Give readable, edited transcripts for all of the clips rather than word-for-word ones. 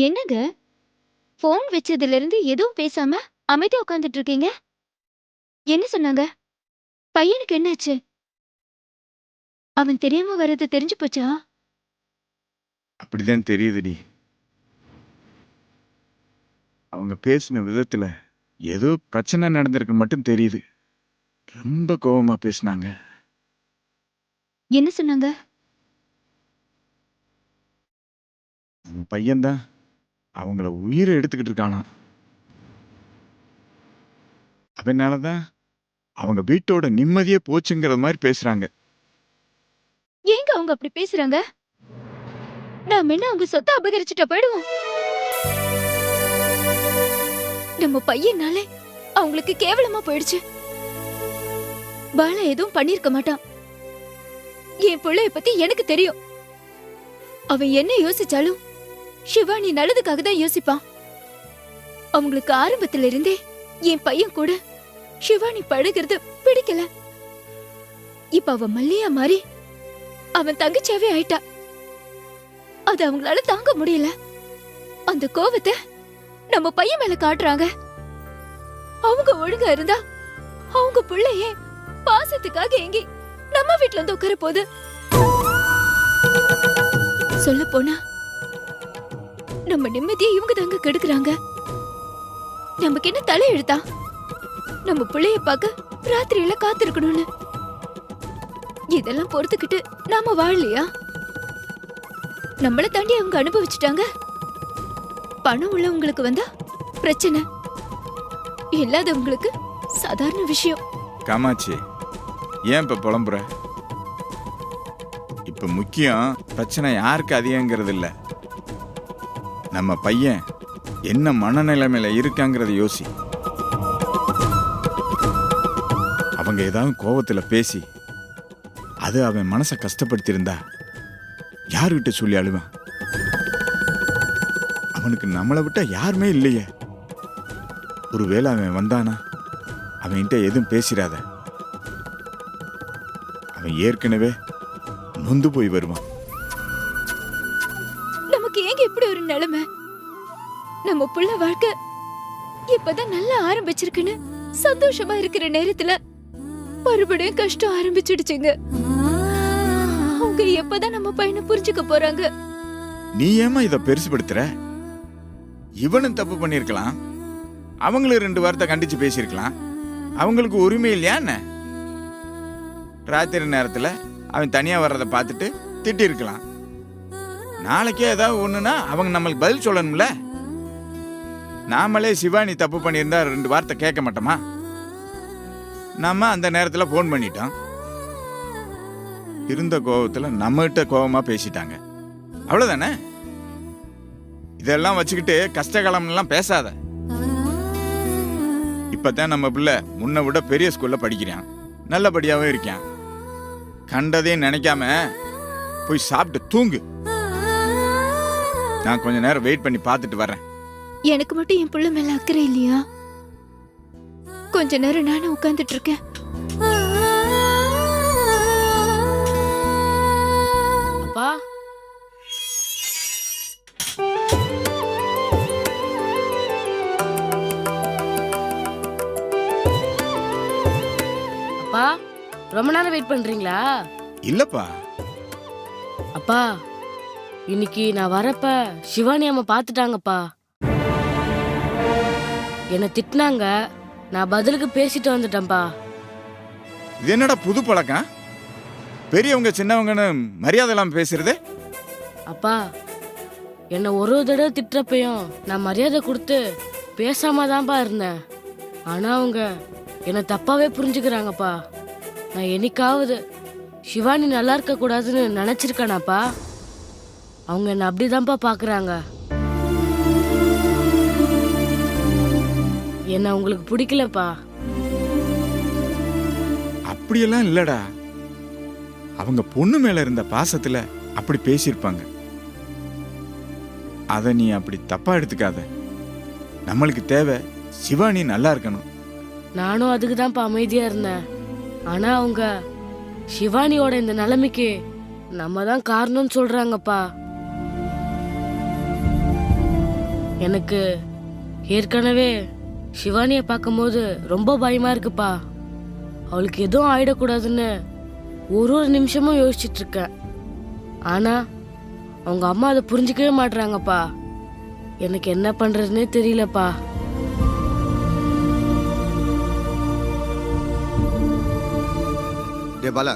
என்னங்க போன் வச்சதுல இருந்து எதுவும் பேசாம அமைதியா உட்கார்ந்துட்டு இருக்கீங்க? என்ன சொன்னாங்க? பையனுக்கு என்னாச்சு? அவன் தெரியாம வர்றது தெரிஞ்சு போச்சா? அப்படிதான் தெரியுதுடி. அவங்க பேசின விதத்துல ஏதோ பிரச்சனை நடந்திருக்கு மட்டும் தெரியுது. ரொம்ப கோவமா பேசினாங்க. என்ன சொன்னாங்க? உன் பையன்தான் அவங்கள உயிரை எடுத்துக்கிட்டு இருக்கானா. அதனாலதான் அவங்க வீட்டோட நிம்மதியே போச்சுங்கிற மாதிரி பேசுறாங்க. ஏங்க அவங்க அப்படி பேசுறாங்க? நாம என்ன அவங்க சொத்தை அபகரிச்சுட்டா போயிடுவோம்? நம்ம பையனாலே அவங்களுக்கு கேவலமா போயிடுச்சு. பாலா எதுவும் பண்ணிருக்க மாட்டான். என் பிள்ளைய பத்தி எனக்கு தெரியும். அவன் என்ன யோசிச்சாலும் சிவானி நல்லதுக்காக தான் யோசிப்பான். அவங்களுக்கு ஆரம்பத்துல இருந்தே என் பையன் கூட சிவானி பழகிறது பிடிக்கல. இப்ப அவ மல்லியா மாறி அவன் தங்கச்சியாவே ஆயிட்டா. அது அவங்களால தாங்க முடியல. அந்த கோவத்தை நம்ம பையன் மேல காட்டுறாங்க. அவங்க ஒழுங்கா இருந்தா அவங்க பிள்ளையே பாசத்துக்காக எங்கி நம்ம வீட்ல வந்து உட்கார போகுது. சொல்ல போனா நம்ம நிம்மதியை இவங்க தாங்க கெடுக்குறாங்க. நமக்கு என்ன தலை எழுத்தா நம்ம பிள்ளைய பார்க்க ராத்திரியில காத்திருக்கணும்னு? இதெல்லாம் பொறுத்துக்கிட்டு நாம வாழலையா? நம்மள தாண்டி அவங்க அனுபவிச்சுட்டாங்க. பணம் உள்ளவங்களுக்கு வந்தா பிரச்சனை, இல்லாதவங்களுக்கு சாதாரண விஷயம். காமாட்சி, ஏன் இப்ப புலம்புற? இப்ப முக்கியம் பிரச்சனை யாருக்கு அதிகங்கிறது இல்ல, நம்ம பையன் என்ன மனநிலைமையில இருக்காங்கிறத யோசி. அவங்க ஏதாவது கோவத்துல பேசி அது அவன் மனசை கஷ்டப்படுத்தியிருந்தா யாருகிட்ட சொல்லி அழுவான்? அவனுக்கு நம்மளை விட்டா யாருமே இல்லையே. ஒருவேளை அவன் வந்தானா அவன்கிட்ட எதுவும் பேசிடாத. அவன் ஏற்கனவே நொந்து போய் வருவான். நமக்கு ஏங்க இப்படி ஒரு நிலைமை? நம்ம புள்ள வாழ்க்கை இப்பதான் நல்லா ஆரம்பிச்சிருக்குன்னு சந்தோஷமா இருக்கிற நேரத்துல மறுபடியும் கஷ்டம் ஆரம்பிச்சிடுச்சுங்க. அவங்க எப்பதான் நம்ம பையனை புரிஞ்சுக்க போறாங்க? நீ ஏமா இத பெருசுபடுத்துற? இவனும் தப்பு பண்ணிருக்கலாம், அவங்களும் 2 வார்த்தை கண்டிச்சு பேசியிருக்கலாம். அவங்களுக்கு உரிமை இல்லையா என்ன? ராத்திரி நேரத்துல அவன் தனியா வர்றதை பார்த்துட்டு திட்டி இருக்கலாம். நாளைக்கே ஏதாவது ஒண்ணுனா அவங்க நம்மளுக்கு பதில் சொல்லணும்ல. நாமளே சிவானி தப்பு பண்ணியிருந்தா 2 வார்த்தை கேட்க மாட்டோமா? நாம அந்த நேரத்துல போன் பண்ணிட்டோம். இருந்த கோபத்துல நம்மகிட்ட கோபமா பேசிட்டாங்க, அவ்வளவுதானே. இதெல்லாம் வச்சுக்கிட்டு கஷ்டகாலம்லாம் பேசாத. இப்பதான் நம்ம பிள்ளை முன்ன விட பெரிய ஸ்கூல்ல படிக்கிறான், நல்லபடியாவும் இருக்கான். கண்டதையும் நினைக்காம போய் சாப்பிட்டு தூங்கு. நான் கொஞ்ச நேரம் வெயிட் பண்ணி பார்த்துட்டு வரேன். எனக்கு மட்டும் என் புள்ள மேல அக்கறை இல்லையா? கொஞ்ச நேரம் நானும் உட்கார்ந்துட்டு இருக்கேன். அப்பா, அப்பா, ரொம்ப நேரம் வெயிட் பண்றீங்களா? இல்லப்பா. அப்பா, இன்னைக்கு நான் வரப்ப சிவானி அம்மா பாத்துட்டாங்கப்பா. என்ன திட்டினாங்க, நான் பதிலுக்கு பேசிட்டு வந்துட்டேன்ப்பா. இது என்னடா புது பழக்கம்? பெரியவங்க சின்னவங்கன்னு மரியாதை இல்லாம பேசுறது? அப்பா, என்ன ஒரு தடவை திட்டுறப்பையும் நான் மரியாதை கொடுத்து பேசாம தான்ப்பா இருந்தேன். ஆனா அவங்க என்னை தப்பாவே புரிஞ்சுக்கிறாங்கப்பா. நான் என்னைக்காவது சிவானி நல்லா இருக்க கூடாதுன்னு நினைச்சிருக்கேனாப்பா? அவங்க என்ன அப்படிதான்ப்பா பாக்குறாங்க. என்ன உங்களுக்கு பிடிக்கலப்பா. அப்படியெல்லாம் இல்லடா, அவங்க பொண்ணு மேல இருந்த பாசத்துல அப்படி பேசியிருப்பாங்க. அத நீ அப்படி தப்பா எடுத்துக்காத. நம்மளுக்கு தேவை சிவானி நல்லா இருக்கணும். நானும் அதுக்கு தான்ப்பா அமைதியா இருந்தேன். ஆனா அவங்க சிவானியோட இந்த நிலைமைக்கு நம்ம தான் காரணம்னு சொல்றாங்கப்பா. எனக்கு ஏற்கனவே சிவானியை பார்க்கும்போது ரொம்ப பயமா இருக்குப்பா. அவளுக்கு எதுவும் ஆயிடக்கூடாதுன்னு ஒரு ஒரு நிமிஷமும் யோசிச்சுட்டு இருக்கேன். ஆனா அவங்க அம்மா அதை புரிஞ்சுக்கவே மாட்றாங்கப்பா. எனக்கு என்ன பண்றதுன்னே தெரியலப்பா. டே பாலா,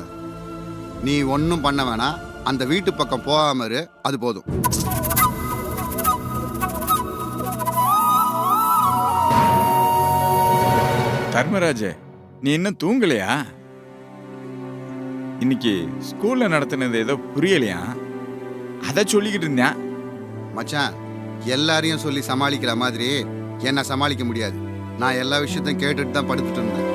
நீ ஒன்றும் பண்ண வேணாம். அந்த வீட்டு பக்கம் போகாம இரு, அது போதும். தர்மராஜ், நீ இன்னும் தூங்கலையா? இன்னைக்கு ஸ்கூல்ல நடத்தினது ஏதோ புரியலையா? அதை சொல்லிக்கிட்டு இருந்தேன். மச்சான், எல்லாரையும் சொல்லி சமாளிக்கிற மாதிரி என்ன சமாளிக்க முடியாது. நான் எல்லா விஷயத்தையும் கேட்டுட்டு தான் படுத்துட்டு இருந்தேன்.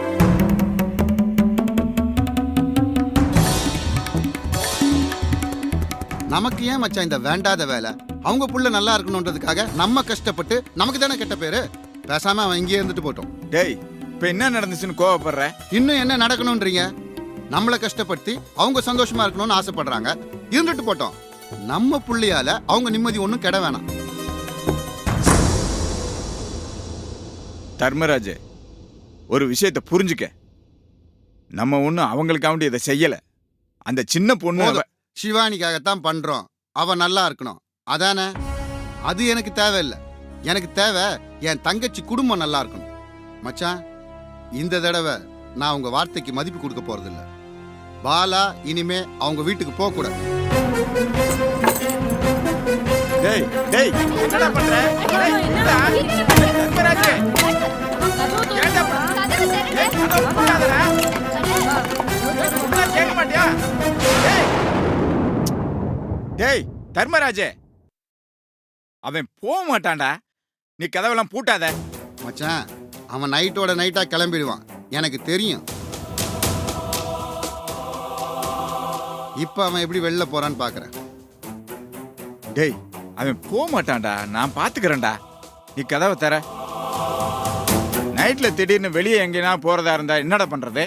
நமக்கு ஏன் மச்சான் இந்த வேண்டாத வேலை? அவங்க புள்ள நல்லா இருக்கணுன்றதுக்காக நம்ம கஷ்டப்பட்டு நமக்கு தானே கெட்ட பேரு. பேசாம அவன் இங்கேயே இருந்துட்டு போட்டோம். டேய், இப்ப என்ன நடந்துச்சுன்னு கோவப்படுற? இன்னும் என்ன நடக்கணும்ன்றீங்க? நம்மளை கஷ்டப்படுத்தி அவங்க சந்தோஷமா இருக்கணும்னு ஆசைப்படுறாங்க. இருந்துட்டு போட்டோம். நம்ம புள்ளையால அவங்க நிம்மதி ஒன்றும் கெட வேணாம். தர்மராஜ், ஒரு விஷயத்தை புரிஞ்சுக்க. நம்ம ஒன்றும் அவங்களுக்காண்டி இதை செய்யல. அந்த சின்ன பொண்ணு போதும். சிவானிக்காகத்தான் பண்றோம். அவ நல்லா இருக்கணும், அதானே? அது எனக்கு தேவையில்லை. எனக்கு தேவை என் தங்கச்சி குடும்பம் நல்லா இருக்கணும். மச்சான், இந்த தடவை நான் உங்க வார்த்தைக்கு மதிப்பு கொடுக்க போறதில்ல. பாலா இனிமே அவங்க வீட்டுக்கு போக கூடாது. டேய் டேய், என்னடா பண்ற? டேய், என்னடா? தர்மராஜ், ஏன்டா கதவு திறந்து. டேய், கதவு மூடாதடா. சொன்னா கேட்க மாட்டியா? டேய் டேய், தர்மராஜ், அவன் போக மாட்டான்டா. நீ கதவெல்லாம் பூட்டாத. மச்சான், அவன் நைட்டோட நைட்டா கிளம்பிடுவான், எனக்கு தெரியும். இப்ப அவன் எப்படி வெளில போறான்னு பாக்குறேன். டேய், அவன் போக மாட்டான்டா. நான் பாத்துக்கிறேன்டா. நீ கதவை தர. நைட்ல திடீர்னு வெளியே எங்கேனா போறதா இருந்தா என்னடா பண்றது?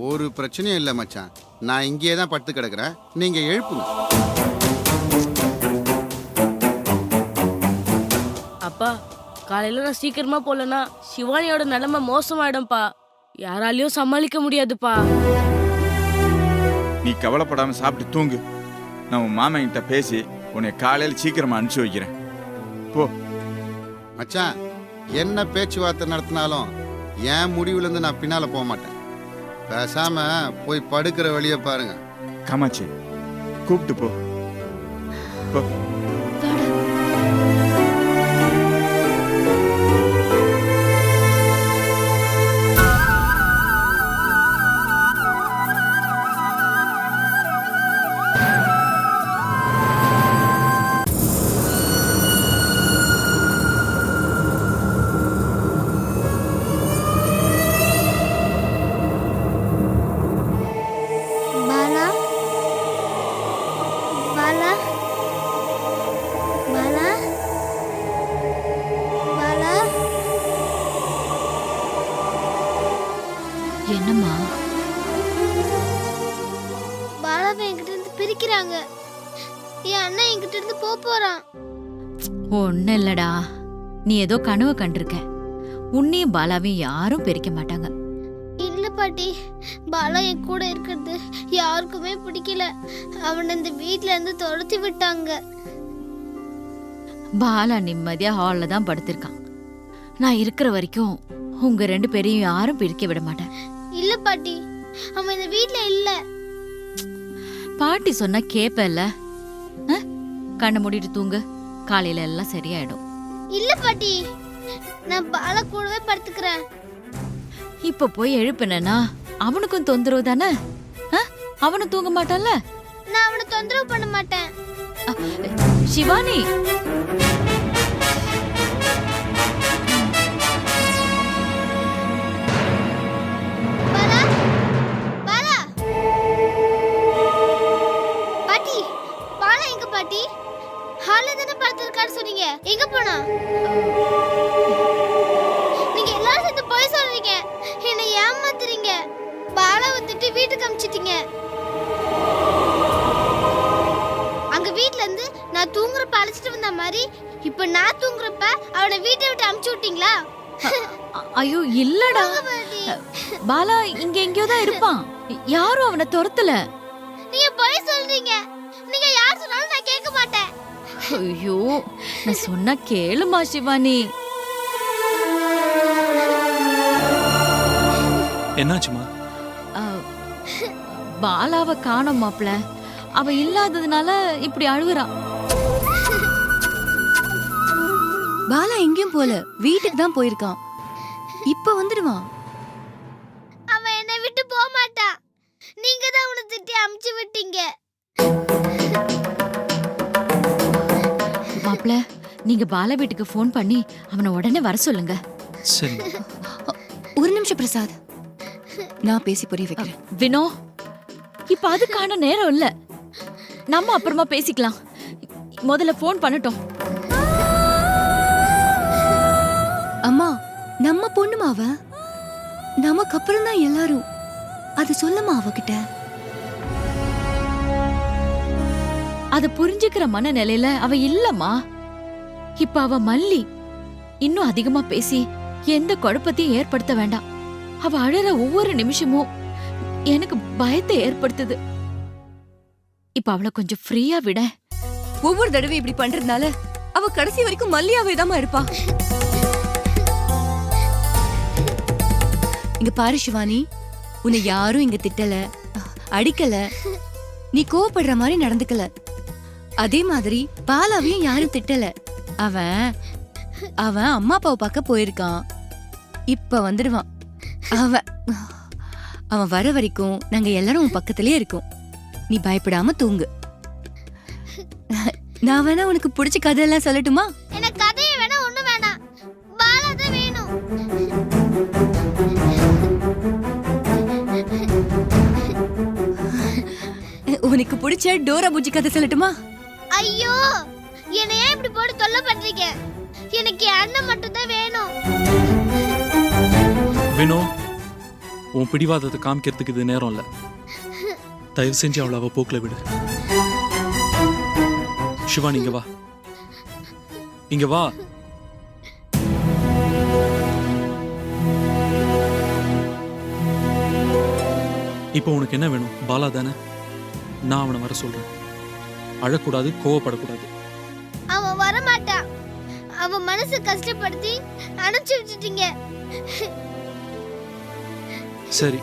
ஒரு பிரச்சனையும் இல்லை மச்சான். நான் இங்கேயே தான் படுத்து கிடக்குறேன். நீங்க எழுப்புங்க. அப்பா, காலையில நான் சீக்கிரமா போலனா சிவானியோட நிலைமை மோசமாயிடும்பா. யாராலையும் சமாளிக்க முடியாதுப்பா. நீ கவலைப்படாம சாப்பிட்டு தூங்கு. நான் உன் மாமன் கிட்ட பேசி உன்னை காலையில் சீக்கிரமா அனுப்பிச்சு வைக்கிறேன். போ. மச்சான், என்ன பேச்சுவார்த்தை நடத்தினாலும் என் முடிவுலேருந்து நான் பின்னால போக மாட்டேன். பேசாம போய் படுக்கிற வழியை பாருங்க. காமாட்சி, கூப்பிட்டு போ. போ. பாலா, பாலா, பாலா, பாலா. என்னம்மா? பாலாவை என்கிட்ட இருந்து பிரிக்கிறாங்க. என் அண்ணன் என்கிட்ட இருந்து போறான். ஒன்னும் இல்லடா, நீ ஏதோ கனவு கண்டிருக்க. உன்னையும் பாலாவையும் யாரும் பிரிக்க மாட்டாங்க. இல்ல பாட்டி, பாலா என் கூட இருக்கிறது யாருக்குமே பிடிக்கல. அவனை இந்த வீட்ல இருந்து துரத்தி விட்டாங்க. பாலா நிம்மதியா ஹால்ல தான் படுத்திருக்கான். நான் இருக்கிற வரைக்கும் உங்க ரெண்டு பேரையும் யாரும் பிரிக்க விட மாட்டேன். இல்ல பாட்டி, அவன் இந்த வீட்ல இல்ல. பாட்டி சொன்னா கேப்பல்ல? கண்ணை மூடிட்டு தூங்கு. காலையில எல்லாம் சரியாயிடும். இல்ல பாட்டி, நான் பாலா கூடவே படுத்துக்கிறேன். இப்ப போய் எழுப்பினா அவனுக்கும் தொந்தரவு தானே? அவனும் தூங்க மாட்டான்ல? நான் அவனை தொந்தரவு பண்ண மாட்டேன். சிவானி, பாலா, பாலா. பாட்டி, பாலா எங்க பாட்டி? ஹால்ல தானே படுத்திருக்கான்னு சொன்னீங்க. எங்க போனா? நீங்க எல்லாரும் சேர்ந்து போய் சொல்றீங்க. என்னை ஏமாத்துறீங்க. பாலா வந்துட்டு வீட்டுக்கு அனுப்பிச்சிட்டீங்க. அங்க வீட்ல இருந்து நான் தூங்குறப்ப அழைச்சிட்டு வந்த மாதிரி இப்ப நான் தூங்குறப்ப அவனை வீட்டை விட்டு அமுச்சு விட்டீங்களா? ஐயோ இல்லடா, பாட்டி, பாலா இங்க எங்கேயோ தான் இருப்பான். யாரும் அவனை துரத்தல. நீங்க போய் சொல்றீங்க. நீங்க யார் சொன்னாலும் நான் கேட்க மாட்டேன். ஐயோ, நான் சொன்னா கேளுமா சிவானி. என்னாச்சுமா? பாலாவை காணோம் மாப்ள. அவ இல்லாததுனால இப்படி அழுகுறான். பாலா எங்கேயும் போல, வீட்டுக்கு தான் போயிருக்கான். இப்ப வந்துடுவான். அவன் என்னை விட்டு போக மாட்டான். நீங்க தான் அவனை திட்டி அமுச்சு விட்டீங்க. மாப்ள, நீங்க பாலா வீட்டுக்கு ஃபோன் பண்ணி அவனை உடனே வர சொல்லுங்க. சரி. ஒரு நிமிஷம் பிரசாத், நான் பேசி புரிய வைக்கிறேன். வினோ, இப்ப அதுக்கான நேரம் இல்ல. நம்ம அப்புறமா பேசிக்கலாம். முதல்ல ஃபோன் பண்ணட்டும். அம்மா, நம்ம பொண்ணுமா அவ. நமக்கு அப்புறம் தான் எல்லாரும். அது சொல்லமா அவகிட்ட. அத புரிஞ்சுக்கிற மனநிலையில அவ இல்லம்மா. இப்ப அவ மல்லி. இன்னும் அதிகமா பேசி எந்த குழப்பத்தையும் ஏற்படுத்த வேண்டாம். அவ அழற ஒவ்வொரு நிமிஷமும் எனக்கு பயத்தை ஏற்படுத்துது. இப்ப அவளை கொஞ்சம் ஃப்ரீயா விட. ஒவ்வொரு தடவை இப்படி பண்றதுனால அவ கடைசி வரைக்கும் மல்லியாவே தான் இருப்பா. இங்க பாரு சிவானி, உன்னை யாரும் இங்க திட்டல, அடிக்கல, நீ கோவப்படுற மாதிரி நடந்துக்கல. அதே மாதிரி பாலாவையும் யாரும் திட்டல. அவன் அவன் அம்மா அப்பாவை பார்க்க போயிருக்கான். இப்ப வந்துடுவான். அவன் வர வரைக்கும் நாங்க எல்லாரும் உன் பக்கத்திலே இருக்கோம். நீ பயப்படாம தூங்கு. நான் வேணா உனக்கு பிடிச்ச கதையெல்லாம் சொல்லட்டுமா? எனக்கு கதையை வேணா ஒண்ணு வேணாம். பாலா தான் வேணும். உனக்கு பிடிச்ச டோரா பூச்சி கதை சொல்லட்டுமா? ஐயோ, என்னை ஏன் இப்படி போட்டு தொல்லை பண்றீங்க? எனக்கு என் அண்ணன் மட்டும் தான் வேணும். வினோ, உன் பிடிவாதத்தை காமிக்கிறதுக்கு இது நேரம் இல்ல. தயவு செஞ்சு அவளை அவ போக்குல விடு. சிவானி, இங்க வா. இங்க வா. இப்போ உனக்கு என்ன வேணும்? பாலா தானே? நான் அவனை வர சொல்றேன். அழக்கூடாது, கோவப்படக்கூடாது. அவன் வர மாட்டான். அவன் மனசை கஷ்டப்படுத்தி அனுப்பிச்சு விட்டுட்டீங்க. சரி,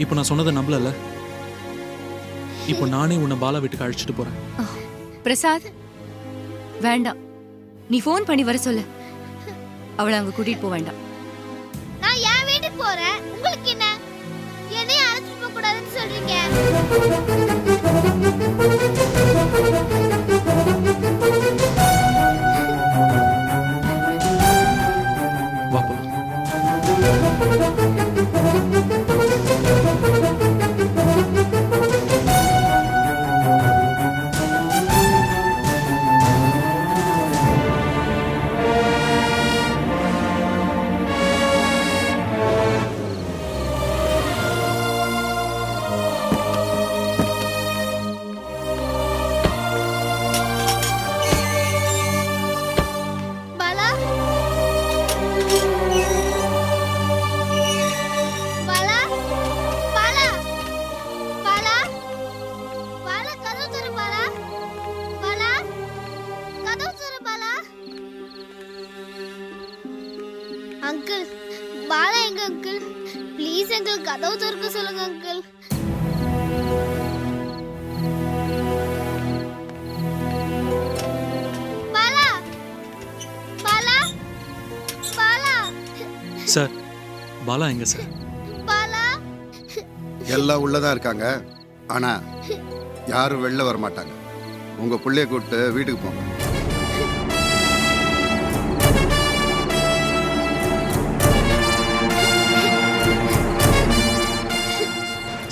இப்போ நான் சொன்னதை நம்பலல்ல? இப்போ நானே உன்னை பாலா வீட்டுக்கு அழைச்சிட்டு போறேன். பிரசாத், வேண்டாம். நீ ஃபோன் பண்ணி வர சொல்லு. அவளை அங்க கூட்டிட்டு போக வேண்டாம். நான் என் வீட்டுக்கு போறேன். உங்களுக்கு என்ன? என்னையும் அழைச்சிட்டு போக கூடாதுன்னு சொல்றீங்க. வா போலாம். பாலா, பாலா, பாலா, பாலா, பாலா, கதவு திற பாலா. பாலா, கதவு திற பாலா. அங்கிள், பாலா எங்க அங்கிள்? ப்ளீஸ் அங்கிள், கதவு திறக்க சொல்லுங்க அங்கிள். பாலா, பாலா, பாலா, சார், பாலா எங்க சார்? பாலா. எல்லாம் உள்ளதான் இருக்காங்க. ஆனா யாரும் வெளில வர மாட்டாங்க. உங்க புள்ளைய கூப்பிட்டு வீட்டுக்கு போங்க.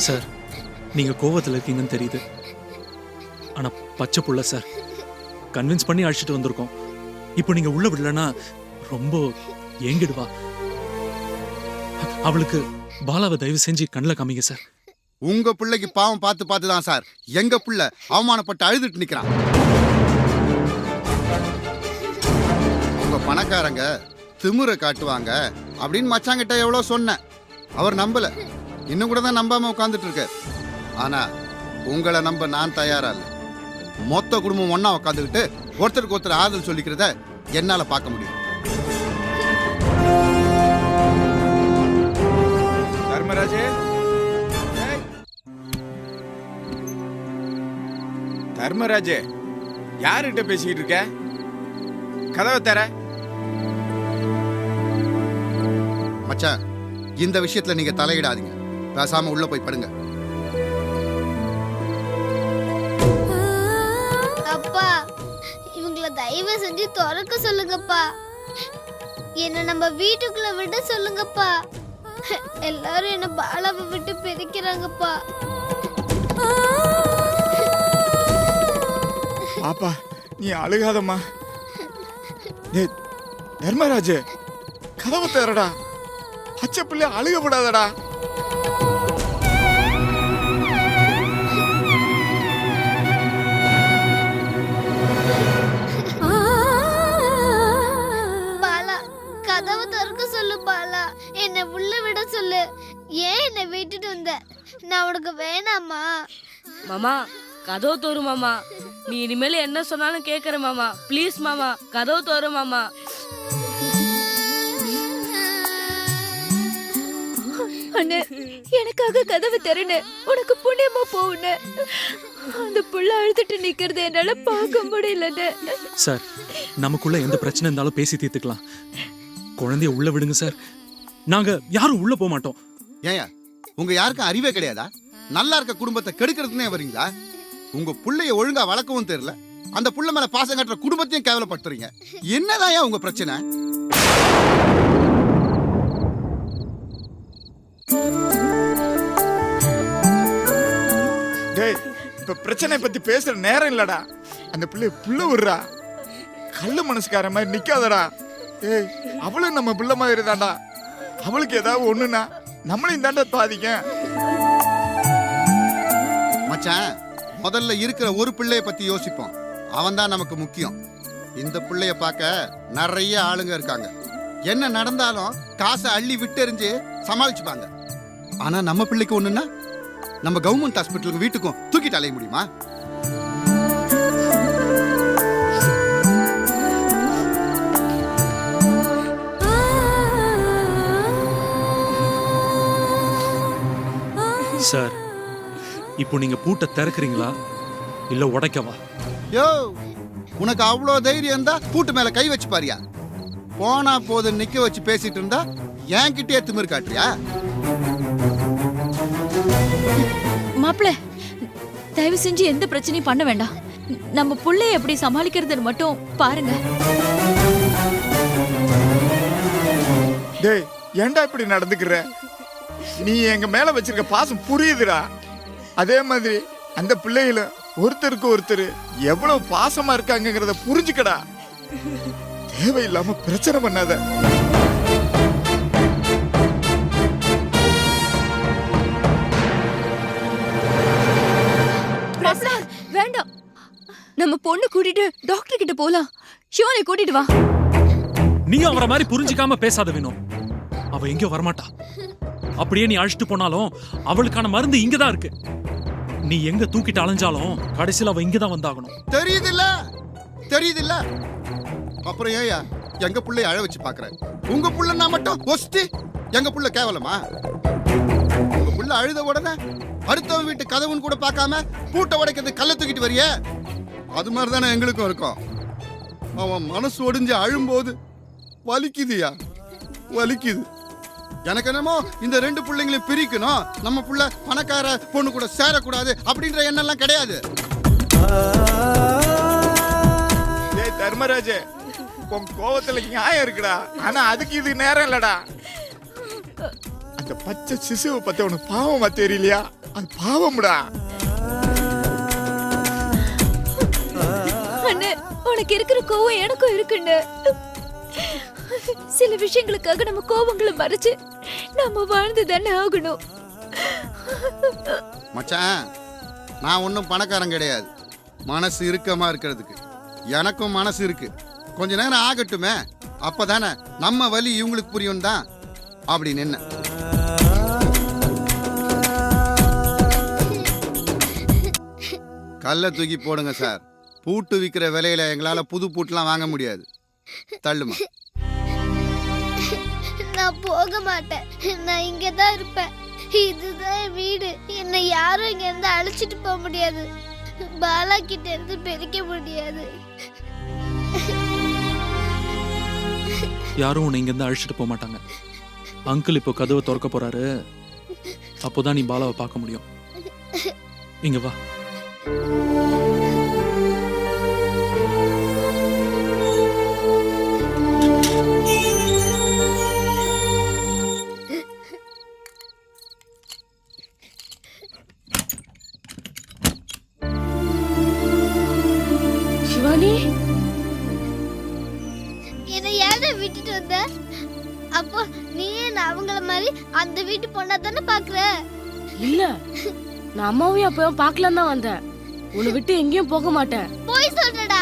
சார், நீங்க கோவத்துல இருக்கீங்கன்னு தெரியுது. ஆனா பச்சை புள்ள சார், கன்வின்ஸ் பண்ணி அழைச்சிட்டு வந்திருக்கோம். இப்போ நீங்க உள்ள விடலன்னா ரொம்ப ஏங்கிடுவா. அவளுக்கு பாலாவை தயவு செஞ்சு கண்ணில் காமிங்க சார். உங்க பிள்ளைக்கு பாவம் பார்த்து பார்த்து தான் சார் எங்க பிள்ளை அவமானப்பட்டு அழுதுட்டு நிக்கிறான். உங்க பணக்காரங்க திமிரை காட்டுவாங்க அப்படின்னு மச்சாங்கிட்ட எவ்வளோ சொன்னேன். அவர் நம்பல. இன்னும் கூட தான் நம்பாம உட்காந்துட்டு இருக்கார். ஆனா உங்களை நம்ப நான் தயாரா இல்லை. மொத்த குடும்பம் ஒண்ணா உட்காந்துக்கிட்டு ஒருத்தருக்கு ஒருத்தர் ஆறுதல் சொல்லிக்கிறத என்னால பார்க்க முடியும். தர்மராஜே, ஏய். தர்மராஜே, யார்கிட்ட பேசிக்கிட்டு இருக்க? கதவை தர. மச்சான், இந்த விஷயத்துல நீங்க தலையிடாதீங்க. பேசாம உள்ள போய் படுங்க. அப்பா, இவங்கள தயவு செஞ்சு திறக்க சொல்லுங்கப்பா. என்ன நம்ம வீட்டுக்குள்ள விட சொல்லுங்கப்பா. எல்லாரும் என்ன பாலாவை விட்டு பிரிக்கிறாங்கப்பா. பாப்பா, நீ அழுகாதம்மா. டேய் தர்மராஜே, கதவை தரடா. பச்சை பிள்ளை அழுகப்படாதடா. பாலா, கதவை திறக்க சொல்லு பாலா. என்னை உள்ள விட சொல்லு. ஏன் என்னை விட்டுட்டு வந்த? நான் உனக்கு வேணாமா? மாமா கதவு தோறு மாமா. நீ இனிமேல் என்ன சொன்னாலும் கேட்குற மாமா. ப்ளீஸ் மாமா, கதவு தோறு மாமா. அண்ணே, எனக்காக கதவு திறனு. உனக்கு புண்ணியமா போகுன்னு. அந்த புள்ள அழுதுட்டு நிக்கிறது என்னால பார்க்க முடியலன்னு. சார், நமக்குள்ள எந்த பிரச்சனை இருந்தாலும் பேசி தீர்த்துக்கலாம். குழந்தைய உள்ள விடுங்க சார். நாங்க யாரும் உள்ள போக மாட்டோம். ஏயா, உங்க யாருக்கும் அறிவே கிடையாதா? நல்லா இருக்க குடும்பத்தை கெடுக்கிறதுனே வரீங்களா? உங்க புள்ளைய ஒழுங்கா வளர்க்கவும் தெரியல. அந்த புள்ள மேல பாசம் காட்டுற குடும்பத்தையும் கேவலப்படுத்துறீங்க. என்னதான் உங்க பிரச்சனை? டேய், இப்ப பிரச்சனை பத்தி பேசுற நேரம் இல்லடா. அந்த பிள்ளை புள்ள விடுறா. கல்லு மனசுக்கார மாதிரி நிக்காதடா. ஏய், அவளும் நம்ம பிள்ளை மாதிரி தான்டா. அவளுக்கு ஏதாவது ஒண்ணுனா நம்மளையும் தாண்டா பாதிக்கும். மச்சான், முதல்ல இருக்கிற ஒரு பிள்ளைய பத்தி யோசிப்போம். அவன் தான் நமக்கு முக்கியம். இந்த பிள்ளைய பார்க்க நிறைய ஆளுங்க இருக்காங்க. என்ன நடந்தாலும் காசை அள்ளி விட்டெறிஞ்சு சமாளிச்சுப்பாங்க. ஆனா நம்ம பிள்ளைக்கு ஒண்ணுன்னா நம்ம கவர்மெண்ட் ஹாஸ்பிட்டலுக்கு வீட்டுக்கும் தூக்கிட்டு அலைய முடியுமா? சார், இப்போ நீங்க பூட்டை திறக்கிறீங்களா இல்ல உடைக்கவா? யோ, உனக்கு அவ்வளோ தைரியம் இருந்தா பூட்டு மேல கை வச்சு பாரியா? போனா போது நிக்க வச்சு பேசிட்டு இருந்தா என்கிட்டயே திமிரு காட்டுறியா? மாப்பிள்ள, தயவு செஞ்சு எந்த பிரச்சனையும் பண்ண வேண்டாம். நம்ம புள்ளைய எப்படி சமாளிக்கிறதுன்னு மட்டும் பாருங்க. டேய், ஏன்டா இப்படி நடந்துக்கிற? நீ எங்க மேல வச்சிருக்க பாசம் புரியுதுடா. அதே மாதிரி அந்த பிள்ளைகளும் ஒருத்தருக்கு ஒருத்தர் எவ்வளவு பாசமா இருக்காங்கிறத புரிஞ்சுக்கடா. தேவையில்லாம பிரச்சனை பண்ணாத. வேண்டாம், நம்ம பொண்ணு கூட்டிட்டு டாக்டர் கிட்ட போலாம். ஷிவானை கூட்டிட்டு வா. நீ அவரை மாதிரி புரிஞ்சுக்காம பேசாத வினோ. அவ எங்கேயோ வரமாட்டா. அப்படியே நீ அழைச்சிட்டு போனாலும் அவளுக்கான மருந்து இங்கதான் இருக்கு. நீ எங்க தூக்கிட்டு அலைஞ்சாலும் கடைசியில் அவ இங்கதான் வந்தாகணும். தெரியுதுல்ல, தெரியுதுல்ல. அப்புறம் ஏயா எங்க புள்ளைய அழ வச்சு பாக்குற? உங்க புள்ளனா மட்டும் ஒஸ்தி, எங்க புள்ள கேவலமா? உங்க புள்ள அழுத உடனே அடுத்தவன் வீட்டு கதவுன்னு கூட பார்க்காம பூட்டை உடைக்கிறது கல்ல தூக்கிட்டு வரியே, அது மாதிரி தானே எங்களுக்கும் இருக்கும். அவன் மனசு ஒடிஞ்சு அழும்போது வலிக்குதுயா, வலிக்குது. எனக்கு என்னமோ இந்த ரெண்டு பிள்ளைங்களையும் பிரிக்கணும், நம்ம புள்ள பணக்கார பொண்ணு கூட சேரக்கூடாது அப்படின்ற எண்ணெல்லாம் கிடையாது. டேய் தர்மராஜே, உன் கோவத்துல நியாயம் இருக்குடா. ஆனா அதுக்கு இது நேரம் இல்லடா. அந்த பச்சை சிசுவை பத்தி உனக்கு பாவமா தெரியலையா? அது பாவம்டா. அண்ணே, உனக்கு இருக்கிற கோவம் எனக்கும் இருக்குன்னு. சில விஷயங்களுக்காக நம்ம கோவங்களை மறைச்சு நம்ம வாழ்ந்து தானே ஆகணும். மச்சான், நான் ஒன்றும் பணக்காரன் கிடையாது. மனசு இறுக்கமா இருக்கிறதுக்கு எனக்கும் மனசு இருக்கு. கொஞ்ச நேரம் ஆகட்டுமே. அப்பதானே நம்ம வலி இவங்களுக்கு புரியும் தான் அப்படி நின்ன. கல்லை தூக்கி போடுங்க சார். பூட்டு விற்கிற விலையில எங்களால புது பூட்டுலாம் வாங்க முடியாது. தள்ளுமா. நான் போக மாட்டேன். நான் இங்கே தான் இருப்பேன். இதுதான் என் வீடு. என்னை யாரும் இங்க இருந்து அழைச்சிட்டு போக முடியாது. பாலா கிட்ட இருந்து பிரிக்க முடியாது. யாரும் உன்னை இங்கேருந்து அழைச்சிட்டு போக மாட்டாங்க. அங்கிள் இப்போ கதவை திறக்க போறாரு. அப்போதான் நீ பாலாவை பார்க்க முடியும். இங்க வா. சிவானி, என்னை யாரை விட்டுட்டு வந்த? அப்போ நீ என்ன அவங்கள மாதிரி அந்த வீட்டு பொண்ணா தானே பாக்குற? இல்ல, நான் அம்மாவையும் அப்பவும் பார்க்கலாம் தான் வந்தேன். உன்னை விட்டு எங்கேயும் போக மாட்டேன். போய் சொல்றடா.